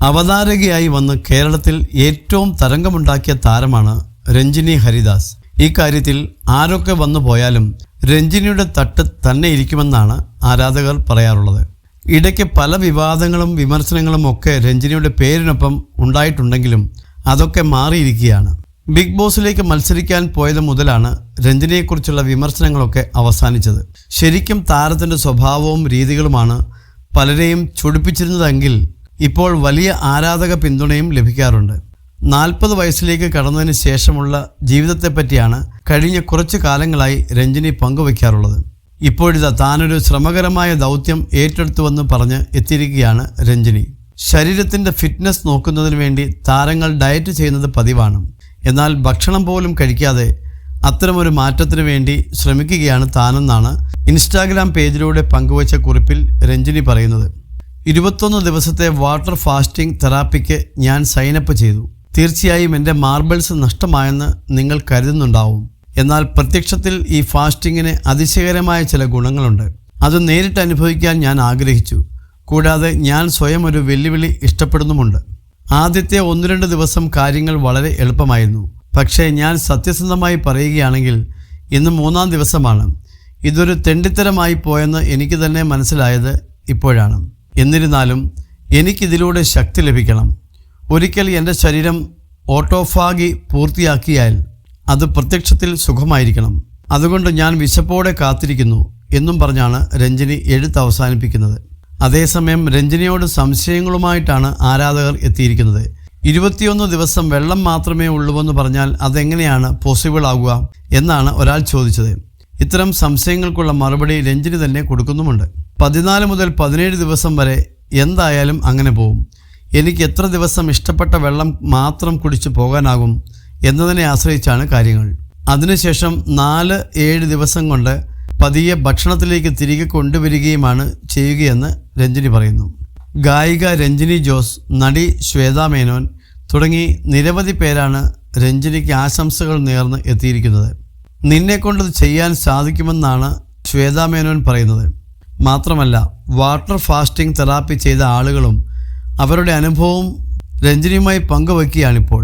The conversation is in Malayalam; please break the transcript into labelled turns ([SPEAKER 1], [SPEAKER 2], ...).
[SPEAKER 1] അവതാരകയായി വന്ന് കേരളത്തിൽ ഏറ്റവും തരംഗമുണ്ടാക്കിയ താരമാണ് രഞ്ജിനി ഹരിദാസ്. ഈ കാര്യത്തിൽ ആരൊക്കെ വന്നു പോയാലും രഞ്ജിനിയുടെ തട്ട് തന്നെ ഇരിക്കുമെന്നാണ് ആരാധകർ പറയാറുള്ളത്. ഇടയ്ക്ക് പല വിവാദങ്ങളും വിമർശനങ്ങളും ഒക്കെ രഞ്ജിനിയുടെ പേരിനൊപ്പം ഉണ്ടായിട്ടുണ്ടെങ്കിലും അതൊക്കെ മാറിയിരിക്കുകയാണ്. ബിഗ് ബോസിലേക്ക് മത്സരിക്കാൻ പോയത് മുതലാണ് രഞ്ജിനിയെക്കുറിച്ചുള്ള വിമർശനങ്ങളൊക്കെ അവസാനിച്ചത്. ശരിക്കും താരത്തിൻ്റെ സ്വഭാവവും രീതികളുമാണ് പലരെയും ചൊടിപ്പിച്ചിരുന്നതെങ്കിൽ ഇപ്പോൾ വലിയ ആരാധക പിന്തുണയും ലഭിക്കാറുണ്ട്. 40 വയസ്സിലേക്ക് കടന്നതിന് ശേഷമുള്ള ജീവിതത്തെപ്പറ്റിയാണ് കഴിഞ്ഞ കുറച്ചു കാലങ്ങളായി രഞ്ജിനി പങ്കുവയ്ക്കാറുള്ളത്. ഇപ്പോഴിതാ താനൊരു ശ്രമകരമായ ദൗത്യം ഏറ്റെടുത്തുവെന്ന് പറഞ്ഞ് എത്തിയിരിക്കുകയാണ് രഞ്ജിനി. ശരീരത്തിൻ്റെ ഫിറ്റ്നസ് നോക്കുന്നതിന് വേണ്ടി താരങ്ങൾ ഡയറ്റ് ചെയ്യുന്നത് പതിവാണ്. എന്നാൽ ഭക്ഷണം പോലും കഴിക്കാതെ അത്തരമൊരു മാറ്റത്തിന് വേണ്ടി ശ്രമിക്കുകയാണ് താനെന്നാണ് ഇൻസ്റ്റാഗ്രാം പേജിലൂടെ പങ്കുവച്ച കുറിപ്പിൽ രഞ്ജിനി പറയുന്നത്. 21 ദിവസത്തെ വാട്ടർ ഫാസ്റ്റിംഗ് തെറാപ്പിക്ക് ഞാൻ സൈനപ്പ് ചെയ്തു. തീർച്ചയായും എൻ്റെ മാർബിൾസ് നഷ്ടമായെന്ന് നിങ്ങൾ കരുതുന്നുണ്ടാവും. എന്നാൽ പ്രത്യക്ഷത്തിൽ ഈ ഫാസ്റ്റിങ്ങിന് അതിശയകരമായ ചില ഗുണങ്ങളുണ്ട്. അത് നേരിട്ട് അനുഭവിക്കാൻ ഞാൻ ആഗ്രഹിച്ചു. കൂടാതെ ഞാൻ സ്വയം ഒരു വെല്ലുവിളി ഇഷ്ടപ്പെടുന്നുമുണ്ട്. ആദ്യത്തെ 1-2 ദിവസം കാര്യങ്ങൾ വളരെ എളുപ്പമായിരുന്നു. പക്ഷേ ഞാൻ സത്യസന്ധമായി പറയുകയാണെങ്കിൽ ഇന്ന് 3-ാം ദിവസമാണ്. ഇതൊരു തെണ്ടിത്തരമായി പോയെന്ന് എനിക്ക് തന്നെ മനസ്സിലായത് ഇപ്പോഴാണ്. എന്നിരുന്നാലും എനിക്കിതിലൂടെ ശക്തി ലഭിക്കണം. ഒരിക്കൽ എൻ്റെ ശരീരം ഓട്ടോഫാഗി പൂർത്തിയാക്കിയാൽ അത് പ്രത്യക്ഷത്തിൽ സുഖമായിരിക്കണം. അതുകൊണ്ട് ഞാൻ വിശപ്പോടെ കാത്തിരിക്കുന്നു എന്നും പറഞ്ഞാണ് രഞ്ജിനി എഴുത്ത് അവസാനിപ്പിക്കുന്നത്. അതേസമയം രഞ്ജിനിയോട് സംശയങ്ങളുമായിട്ടാണ് ആരാധകർ എത്തിയിരിക്കുന്നത്. 21 ദിവസം വെള്ളം മാത്രമേ ഉള്ളൂവെന്ന് പറഞ്ഞാൽ അതെങ്ങനെയാണ് പോസിബിൾ ആകുക എന്നാണ് ഒരാൾ ചോദിച്ചത്. ഇത്തരം സംശയങ്ങൾക്കുള്ള മറുപടി രഞ്ജിനി തന്നെ കൊടുക്കുന്നുമുണ്ട്. 14 മുതൽ 17 ദിവസം വരെ എന്തായാലും അങ്ങനെ പോവും. എനിക്ക് എത്ര ദിവസം ഇഷ്ടപ്പെട്ട വെള്ളം മാത്രം കുടിച്ചു പോകാനാകും എന്നതിനെ ആശ്രയിച്ചാണ് കാര്യങ്ങൾ. അതിനുശേഷം 4-7 ദിവസം കൊണ്ട് പതിയെ ഭക്ഷണത്തിലേക്ക് തിരികെ കൊണ്ടുവരികയുമാണ് ചെയ്യുകയെന്ന് രഞ്ജിനി പറയുന്നു. ഗായിക രഞ്ജിനി ജോസ്, നടി ശ്വേതാ മേനോൻ തുടങ്ങി നിരവധി പേരാണ് രഞ്ജിനിക്ക് ആശംസകൾ നേർന്ന് എത്തിയിരിക്കുന്നത്. നിന്നെക്കൊണ്ടത് ചെയ്യാൻ സാധിക്കുമെന്നാണ് ശ്വേതാ മേനോൻ പറയുന്നത്. മാത്രമല്ല വാട്ടർ ഫാസ്റ്റിംഗ് തെറാപ്പി ചെയ്ത ആളുകളും അവരുടെ അനുഭവം രഞ്ജിനിയുമായി പങ്കുവയ്ക്കുകയാണിപ്പോൾ.